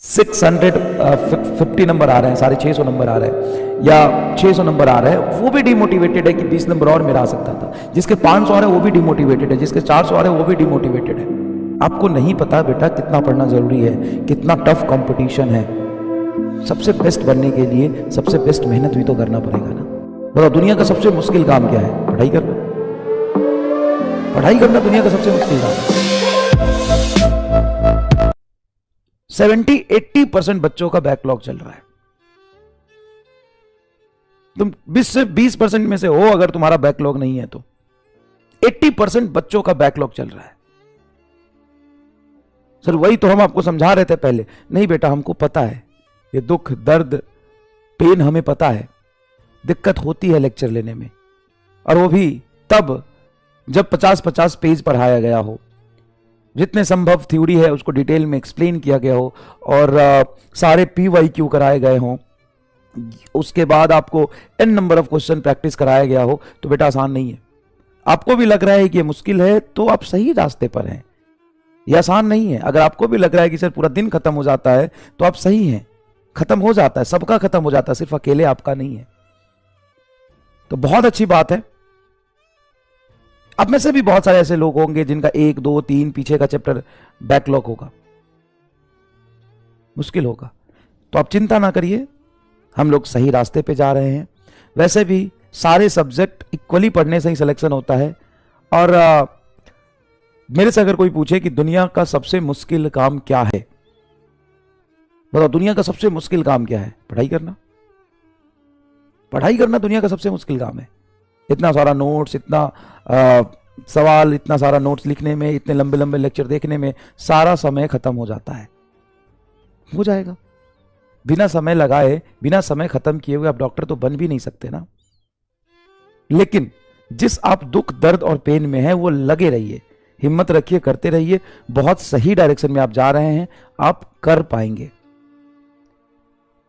650 number आ रहे हैं, 650 number आ रहे हैं या 600 नंबर आ रहे हैं, वो भी डिमोटिवेटेड है कि 20 नंबर और मेरा आ सकता था। जिसके 500 आ रहे हैं वो भी डिमोटिवेटेड है, जिसके 400 आ रहे हैं वो भी डिमोटिवेटेड है। आपको नहीं पता बेटा कितना पढ़ना जरूरी है, कितना टफ कंपटीशन है। सबसे बेस्ट बनने के लिए सबसे बेस्ट मेहनत भी तो करना पड़ेगा ना। बताओ दुनिया का सबसे मुश्किल काम क्या है? पढ़ाई करना। पढ़ाई करना दुनिया का सबसे मुश्किल काम है। 70-80% बच्चों का बैकलॉग चल रहा है। तुम 20% में से हो अगर तुम्हारा बैकलॉग नहीं है तो 80% बच्चों का बैकलॉग चल रहा है। सर वही तो हम आपको समझा रहे थे पहले। नहीं बेटा हमको पता है, ये दुख दर्द पेन हमें पता है, दिक्कत होती है लेक्चर लेने में, और वो भी तब जब 50-50 पेज पढ़ाया गया हो, जितने संभव थ्योरी है उसको डिटेल में एक्सप्लेन किया गया हो, और सारे PYQ कराए गए हों, उसके बाद आपको n number of question practice कराया गया हो, तो बेटा आसान नहीं है। आपको भी लग रहा है कि ये मुश्किल है तो आप सही रास्ते पर हैं। ये आसान नहीं है। अगर आपको भी लग रहा है कि सर पूरा दिन खत्म हो जाता है तो आप सही हैं। खत्म हो जाता है, सबका खत्म हो जाता है, सिर्फ अकेले आपका नहीं है। तो बहुत अच्छी बात है। अब में से भी बहुत सारे ऐसे लोग होंगे जिनका 1, 2, 3 पीछे का चैप्टर बैकलॉग होगा, मुश्किल होगा। तो आप चिंता ना करिए, हम लोग सही रास्ते पे जा रहे हैं। वैसे भी सारे सब्जेक्ट इक्वली पढ़ने से ही सिलेक्शन होता है। और मेरे से अगर कोई पूछे कि दुनिया का सबसे मुश्किल काम क्या है, बताओ दुनिया का सबसे मुश्किल काम क्या है? पढ़ाई करना। पढ़ाई करना दुनिया का सबसे मुश्किल काम है। इतना सारा नोट्स, इतना सवाल, इतना सारा नोट्स लिखने में, इतने लंबे लंबे लेक्चर देखने में सारा समय खत्म हो जाता है। हो जाएगा। बिना समय लगाए, बिना समय खत्म किए हुए आप डॉक्टर तो बन भी नहीं सकते ना। लेकिन जिस आप दुख दर्द और पेन में हैं वो लगे रहिए, हिम्मत रखिए, करते रहिए। बहुत सही डायरेक्शन में आप जा रहे हैं, आप कर पाएंगे।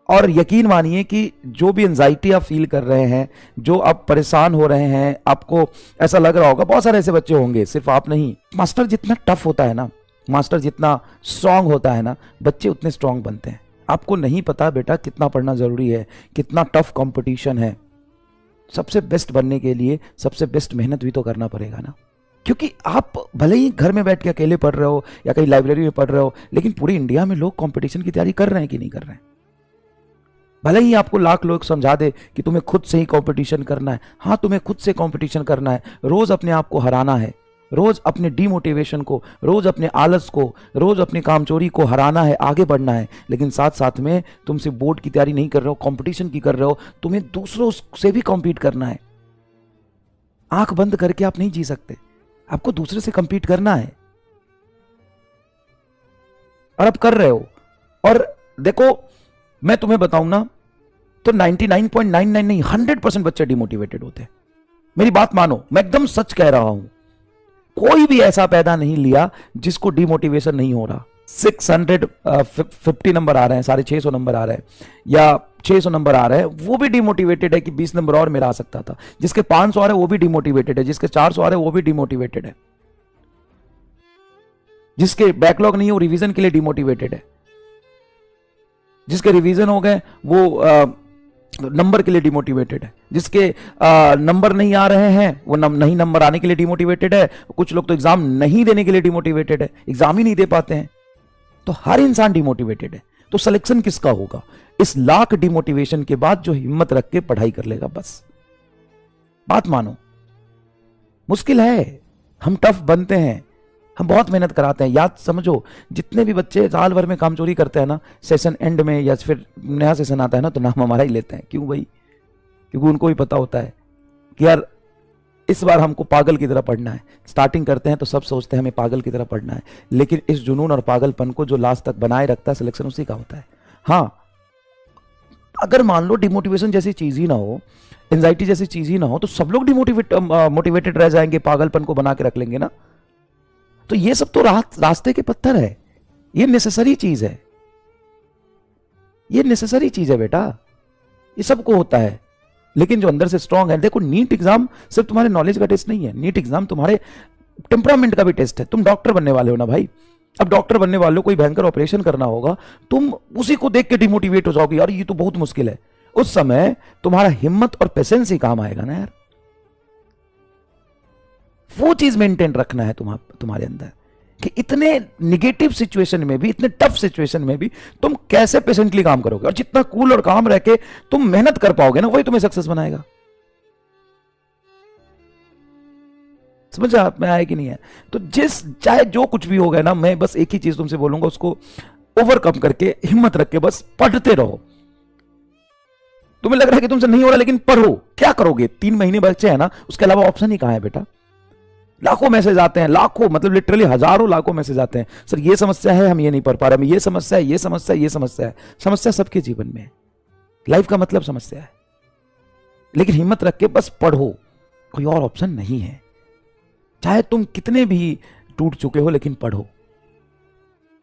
और यकीन मानिए कि जो भी एंजाइटी आप फील कर रहे हैं, जो आप परेशान हो रहे हैं, आपको ऐसा लग रहा होगा, बहुत सारे ऐसे बच्चे होंगे, सिर्फ आप नहीं। मास्टर जितना टफ होता है ना, मास्टर जितना स्ट्रांग होता है ना, बच्चे उतने स्ट्रांग बनते हैं। आपको नहीं पता बेटा कितना पढ़ना जरूरी है, कितना टफ कंपटीशन है। सबसे बेस्ट बनने के लिए सबसे बेस्ट मेहनत भी तो करना पड़ेगा ना। क्योंकि आप भले ही घर में बैठ के अकेले पढ़ रहे हो या कहीं लाइब्रेरी में पढ़ रहे हो, लेकिन पूरे इंडिया में लोग कंपटीशन की तैयारी कर रहे हैं कि नहीं कर रहे हैं। भले ही आपको लाख लोग समझा दे कि तुम्हें खुद से ही कंपटीशन करना है। हाँ, तुम्हें खुद से कंपटीशन करना है। रोज अपने आप को हराना है, रोज अपने डिमोटिवेशन को, रोज अपने आलस को, रोज अपनी कामचोरी को हराना है, आगे बढ़ना है। लेकिन साथ साथ में तुम सिर्फ बोर्ड की तैयारी नहीं कर रहे हो, कंपटीशन की कर रहे हो, तुम्हें दूसरों से भी कॉम्पीट करना है। आंख बंद करके आप नहीं जी सकते, आपको दूसरे से कम्पीट करना है, और आप कर रहे हो। और देखो मैं तुम्हें बताऊं ना, तो 99.99 नहीं 100% बच्चे डिमोटिवेटेड होते हैं। मेरी बात मानो, मैं एकदम सच कह रहा हूं। कोई भी ऐसा पैदा नहीं लिया जिसको डिमोटिवेशन नहीं हो रहा। 650 नंबर आ रहे हैं, 650 नंबर आ रहे हैं या 600 नंबर आ रहे हैं, वो भी डिमोटिवेटेड है कि 20 नंबर और मेरा आ सकता था। जिसके 500 आ रहे हैं वो भी डिमोटिवेटेड है, जिसके 400 आ रहे हैं वो भी डिमोटिवेटेड है, जिसके बैकलॉग नहीं है वो रिवीजन के लिए डिमोटिवेटेड है, जिसके रिवीजन हो गए वो नंबर के लिए डिमोटिवेटेड है, जिसके नंबर नहीं आ रहे हैं वो नहीं नंबर आने के लिए डिमोटिवेटेड है। कुछ लोग तो एग्जाम नहीं देने के लिए डिमोटिवेटेड है, एग्जाम ही नहीं दे पाते हैं। तो हर इंसान डिमोटिवेटेड है। तो सिलेक्शन किसका होगा? इस लाख डिमोटिवेशन के बाद जो हिम्मत रख के पढ़ाई कर लेगा, बस। बात मानो, मुश्किल है, हम टफ बनते हैं, हम बहुत मेहनत कराते हैं। याद समझो, जितने भी बच्चे साल भर में कामचोरी करते हैं ना, सेशन एंड में या फिर नया सेशन आता है ना, तो नाम हमारा ही लेते हैं। क्यों भाई? क्योंकि उनको भी पता होता है कि यार इस बार हमको पागल की तरह पढ़ना है। स्टार्टिंग करते हैं तो सब सोचते हैं हमें पागल की तरह पढ़ना है, लेकिन इस जुनून और पागलपन को जो लास्ट तक बनाए रखता है, सिलेक्शन उसी का होता है। हाँ, अगर मान लो डिमोटिवेशन जैसी चीज ही ना हो, एंजाइटी जैसी चीज ही ना हो, तो सब लोग मोटिवेटेड रह जाएंगे, पागलपन को बना के रख लेंगे ना। तो ये सब तो रास्ते के पत्थर है, ये नेसेसरी चीज है, ये नेसेसरी चीज है बेटा, ये सबको होता है। लेकिन जो अंदर से स्ट्रांग है, देखो नीट एग्जाम सिर्फ तुम्हारे नॉलेज का टेस्ट नहीं है, नीट एग्जाम तुम्हारे टेम्परामेंट का भी टेस्ट है। तुम डॉक्टर बनने वाले हो ना भाई, अब डॉक्टर बनने वालों कोई भयंकर ऑपरेशन करना होगा, तुम उसी को देख के डिमोटिवेट हो जाओगे, यार ये तो बहुत मुश्किल है। उस समय तुम्हारा हिम्मत और पेशेंस ही काम आएगा ना यार। वो चीज मेंटेन रखना है तुम्हारे अंदर कि इतने निगेटिव सिचुएशन में भी, इतने टफ सिचुएशन में भी तुम कैसे पेशेंटली काम करोगे, और जितना कूल और काम रह के तुम मेहनत कर पाओगे ना, वही तुम्हें सक्सेस बनाएगा। समझ में आया कि नहीं है? तो चाहे जो कुछ भी हो गया ना, मैं बस एक ही चीज तुमसे बोलूंगा, उसको ओवरकम करके हिम्मत रख के बस पढ़ते रहो। तुम्हें लग रहा है कि तुमसे नहीं हो रहा, लेकिन पढ़ो। क्या करोगे? 3 महीने बच्चे हैं ना, उसके अलावा ऑप्शन ही कहां है बेटा? लाखों मैसेज आते हैं, लाखों, मतलब लिटरली हजारों लाखों मैसेज आते हैं, सर ये समस्या है, हम ये नहीं पढ़ पा रहे, ये समस्या है, ये समस्या है, ये समस्या है। समस्या सबके जीवन में है, लाइफ का मतलब समस्या है। लेकिन हिम्मत रख के बस पढ़ो, कोई और ऑप्शन नहीं है। चाहे तुम कितने भी टूट चुके हो, लेकिन पढ़ो।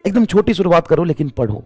एकदम छोटी शुरुआत करो, लेकिन पढ़ो।